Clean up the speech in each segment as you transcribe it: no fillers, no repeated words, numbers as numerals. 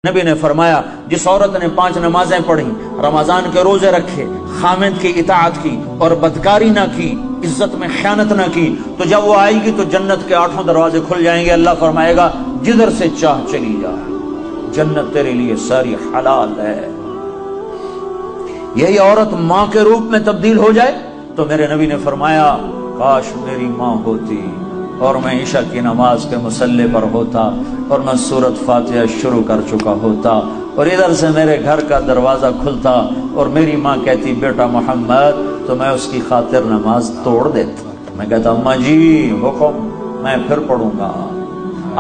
نبی نے فرمایا جس عورت نے 5 نمازیں پڑھی، رمضان کے روزے رکھے، خامد کی اطاعت کی اور بدکاری نہ کی، عزت میں خیانت نہ کی، تو جب وہ آئے گی تو جنت کے 8 دروازے کھل جائیں گے۔ اللہ فرمائے گا جدھر سے چاہ چلی جا، جنت تیرے لیے ساری حلال ہے۔ یہی عورت ماں کے روپ میں تبدیل ہو جائے تو میرے نبی نے فرمایا کاش میری ماں ہوتی اور میں عشاء کی نماز کے مصلی پر ہوتا اور میں سورۃ فاتحہ شروع کر چکا ہوتا اور ادھر سے میرے گھر کا دروازہ کھلتا اور میری ماں کہتی بیٹا محمد، تو میں اس کی خاطر نماز توڑ دیتا۔ میں کہتا اماں جی حکم، میں پھر پڑھوں گا۔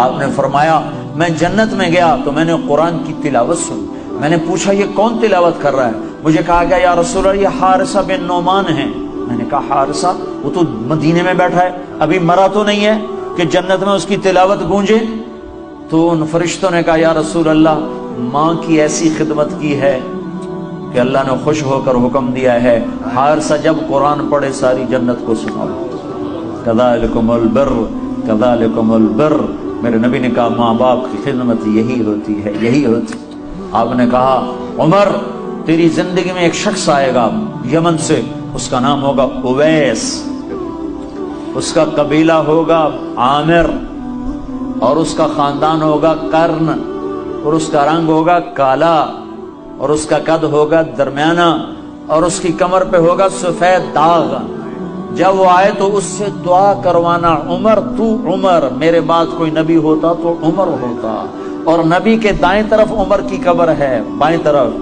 آپ نے فرمایا میں جنت میں گیا تو میں نے قرآن کی تلاوت سنی۔ میں نے پوچھا یہ کون تلاوت کر رہا ہے؟ مجھے کہا گیا یا رسول اللہ یہ حارثہ بن نعمان ہیں۔ میں نے کہا حارثہ؟ وہ تو مدینے میں بیٹھا ہے، ابھی مرا تو نہیں ہے کہ جنت میں اس کی تلاوت گونجے؟ تو ان فرشتوں نے کہا یا رسول اللہ ماں کی ایسی خدمت کی ہے کہ اللہ نے خوش ہو کر حکم دیا ہے حارثہ جب قرآن پڑھے ساری جنت کو سناؤ۔ کذالکم البر کذالکم البر۔ میرے نبی نے کہا ماں باپ کی خدمت یہی ہوتی ہے، یہی ہوتی۔ آپ نے کہا عمر تیری زندگی میں ایک شخص آئے گا یمن سے، اس کا نام ہوگا اویس، اس کا قبیلہ ہوگا عامر اور اس کا خاندان ہوگا قرن اور اس کا رنگ ہوگا کالا اور اس کا قد ہوگا درمیانہ اور اس کی کمر پہ ہوگا سفید داغ۔ جب وہ آئے تو اس سے دعا کروانا عمر تو عمر، میرے بعد کوئی نبی ہوتا تو عمر ہوتا۔ اور نبی کے دائیں طرف عمر کی قبر ہے، بائیں طرف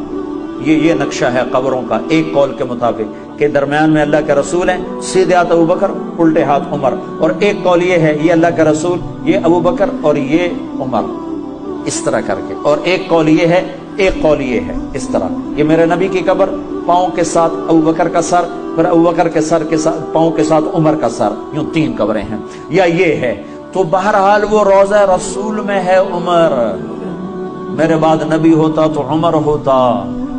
یہ نقشہ ہے قبروں کا، ایک قول کے مطابق کہ درمیان میں اللہ کے رسول ہیں، سیدھے ہاتھ ابو بکر، الٹے ہاتھ عمر، اور ایک قول یہ ہے یہ اللہ کے رسول، یہ ابو بکر اور یہ عمر، اس طرح کر کے، اور ایک قول یہ ہے، ایک قول یہ ہے، اس طرح۔ یہ میرے نبی کی قبر، پاؤں کے ساتھ ابو بکر کا سر، پھر ابو بکر کے سر کے ساتھ پاؤں کے ساتھ عمر کا سر، یوں 3 قبریں ہیں، یا یہ ہے۔ تو بہرحال وہ روضہ رسول میں ہے عمر، میرے بعد نبی ہوتا تو عمر ہوتا۔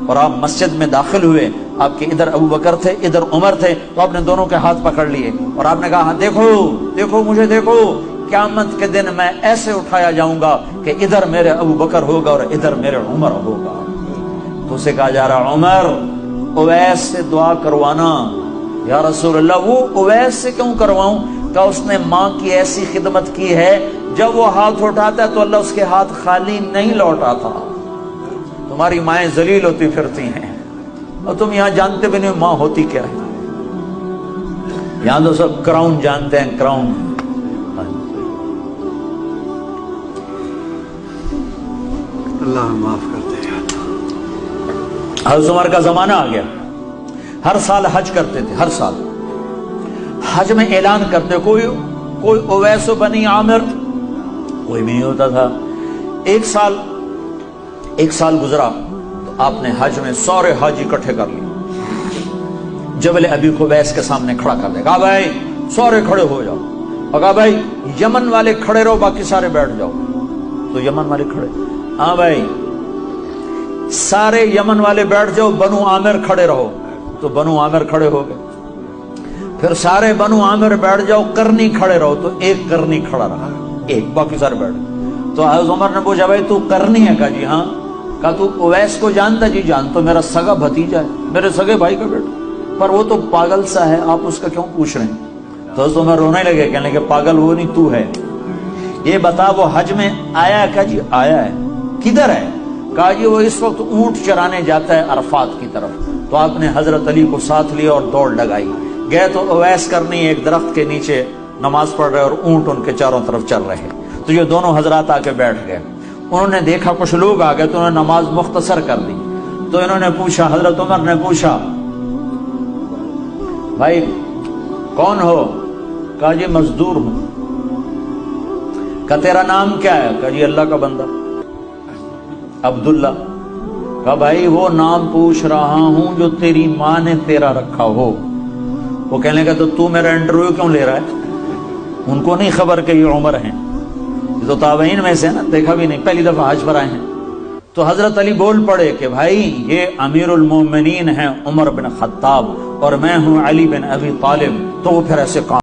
اور آپ مسجد میں داخل ہوئے، آپ کے ادھر ابو بکر تھے ادھر عمر تھے، تو آپ نے دونوں کے ہاتھ پکڑ لیے اور آپ نے کہا دیکھو دیکھو مجھے دیکھو، قیامت کے دن میں ایسے اٹھایا جاؤں گا کہ ادھر میرے ابو بکر ہوگا اور ادھر میرے عمر ہوگا۔ تو اسے کہا جا رہا عمر اویس سے دعا کروانا۔ یا رسول اللہ وہ اویس سے کیوں کرواؤں؟ کہ اس نے ماں کی ایسی خدمت کی ہے، جب وہ ہاتھ اٹھاتا ہے تو اللہ اس کے ہاتھ خالی نہیں لوٹاتا۔ تمہاری مائیں ذلیل ہوتی پھرتی ہیں اور تم یہاں جانتے بھی نہیں ماں ہوتی کیا ہے، یہاں تو سب کراؤن جانتے ہیں، کراؤن۔ اللہ معاف کرتے ہیں۔ حضرت عمر کا زمانہ آ گیا، ہر سال حج کرتے تھے، ہر سال حج میں اعلان کرتے کوئی اویس بنی عامر، کوئی بھی نہیں ہوتا تھا۔ ایک سال گزرا تو آپ نے حج میں سارے حاجی اکٹھے کر لیے، جبل ابی قبیس کے سامنے کھڑا کر دے، کہا بھائی سارے کھڑے ہو جاؤ، اور کہا بھائی یمن والے کھڑے رہو باقی سارے بیٹھ جاؤ۔ تو یمن والے کھڑے، ہاں بھائی سارے یمن والے بیٹھ جاؤ، بنو عامر کھڑے رہو، تو بنو عامر کھڑے ہو گئے۔ پھر سارے بنو عامر بیٹھ جاؤ، کرنی کھڑے رہو، تو ایک کرنی کھڑا رہا، ایک، باقی سارے بیٹھ گئے۔ تو حضرت عمر نے پوچھا بھائی تو کرنی ہے؟ کہا جی ہاں۔ کہا تو اویس کو جانتا؟ جی جانتا، میرا سگا بھتیجا ہے، میرے سگے بھائی کا بیٹا، پر وہ تو پاگل سا ہے، آپ اس کا کیوں پوچھ رہے ہیں؟ تو حضرت عمر رونے لگے، کہنے لگے پاگل وہ نہیں تو ہے، یہ بتا وہ حج میں آیا ہے؟ کہا جی آیا ہے۔ کدھر ہے؟ کہا جی وہ اس وقت اونٹ چرانے جاتا ہے عرفات کی طرف۔ تو آپ نے حضرت علی کو ساتھ لیا اور دوڑ لگائی، گئے تو اویس کرنی ایک درخت کے نیچے نماز پڑھ رہے اور اونٹ ان کے چاروں طرف چل رہے، تو یہ دونوں حضرات آ کے بیٹھ گئے۔ انہوں نے دیکھا کچھ لوگ آ گئے تو انہوں نے نماز مختصر کر دی، تو انہوں نے پوچھا، حضرت عمر نے پوچھا بھائی کون ہو؟ کہا جی مزدور ہوں۔ کہا تیرا نام کیا ہے؟ کہا جی اللہ کا بندہ عبداللہ۔ کہا بھائی وہ نام پوچھ رہا ہوں جو تیری ماں نے تیرا رکھا ہو۔ وہ کہنے لگا تو میرا انٹرویو کیوں لے رہا ہے؟ ان کو نہیں خبر کہ یہ عمر ہیں، یہ تو تابعین میں سے نا، دیکھا بھی نہیں، پہلی دفعہ حج پر آئے ہیں۔ تو حضرت علی بول پڑے کہ بھائی یہ امیر المومنین ہیں عمر بن خطاب اور میں ہوں علی بن ابی طالب۔ تو وہ پھر ایسے کام